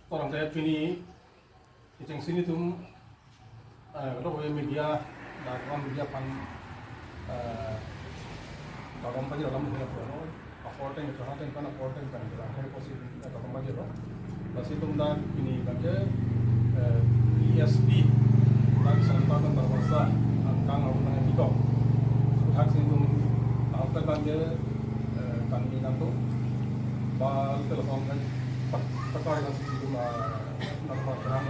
orang saya ini yang sini tuh kalau media dalam media pan dalam banyak dalam media pun apporting itu hanya kan apporting kan dalam hal positif dalam banyak loh masih tuh dan ini baca ESP lagi santapan terbesar angkang orang yang hidup hak sini tuh apa banyak kan ini nanti bal telepon kan perkara yang itu nama terang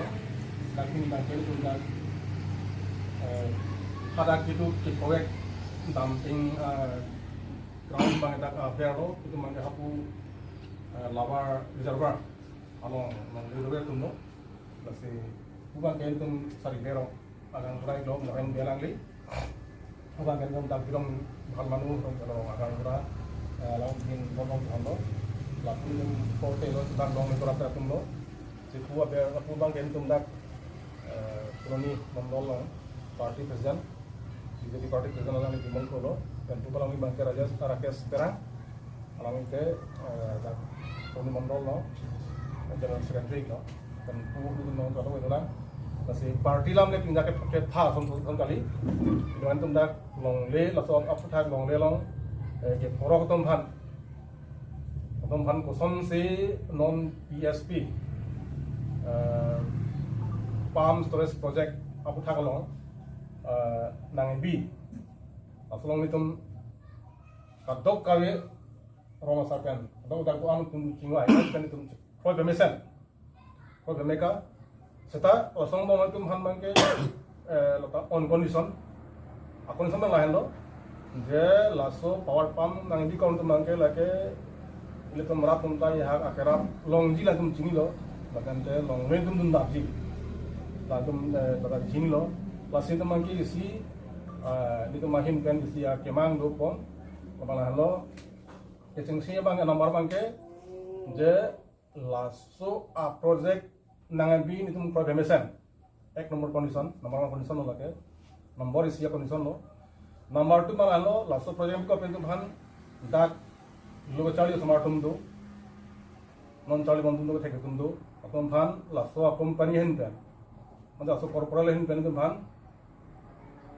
tapi ini baca itu dan pada itu proyek damping ground banget vero itu mangga hapu lava reservoir along reservoir tuh masih bukan kayak itu sari vero akan mulai dong mau yang bilang li bukan kayak itu tak bilang hal manu kalau akan mulai lalu ingin ngomong tuh lalu yang kote lo sedang dong itu rata tuh si kuah biar aku bang kayak itu tak koloni membolong parti presiden jadi parti presiden orang di Mongkolo dan tu kalau bang Raja Rakesh sekarang orang itu koloni membolong jalan sekretari lo dan puluh itu nong kalau itu lah masih parti lam le pindah ke tha kali dengan tum dak long le langsung apa thang long le long ke porok tum phan kosom si non PSP palm storage project apa thang long nang bi langsung itu kadok kali Roma sapian kadok dak anu tum kingwai kan itu koi bemesen koi bemeka seta langsung bawa itu han bangke letak on condition akon sama lain lo je langsung power pump nang di kau tu bangke lagi ini tu merat tuntai hak akhirnya long ji lah tu sini lo bahkan je long main tu dah ji lah tu dah sini lo langsung tu bangke isi ini tu mahin kan isi kemang do pon kepala lo kecengsinya bangke nomor bangke je langsung project nangabi itu program mesin ek nomor condition lo lagi nomor isi condition lo nomor tu malah lo langsung program ko pentu bhan dak lo cari smart tum do non cari bang tum do thek tum do atom bhan langsung company hen kan मतलब langsung corporate hen kan tu bhan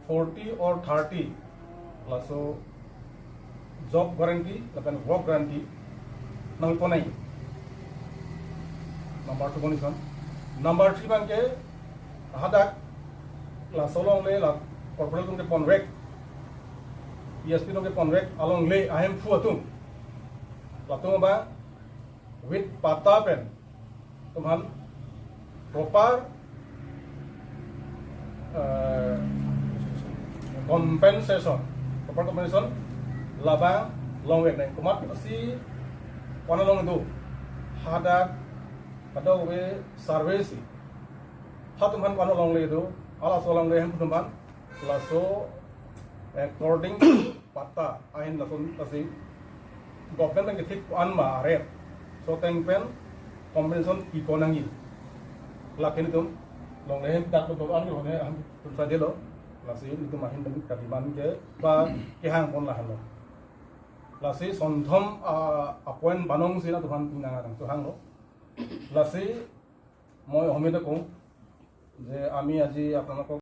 40 or 30 langsung job guarantee lapan work guarantee nang ko nai nomor 2 condition Number 3 bang ke hadak la solong le la corporate tum ke ponrek PSP tum ke ponrek along le ahem fu atum la tum ba with pata pen tumhan proper compensation la ba long wek nai kumat si kona long itu hadak kadang we service satu man kalau long le itu ala so long le hem tuman laso according pata ain laso kasi government yang ketik an ma are so teng pen compensation ikonangi lakin itu long le hem tak to an ne ham tu saja lo lasi itu mahin dengan kadiman ke ba ke hang pon lah lo lasi sonthom appoint banong sina tuhan pinangan tu hang lo lassi মই অমিত কওঁ যে আমি আজি আপোনালোকক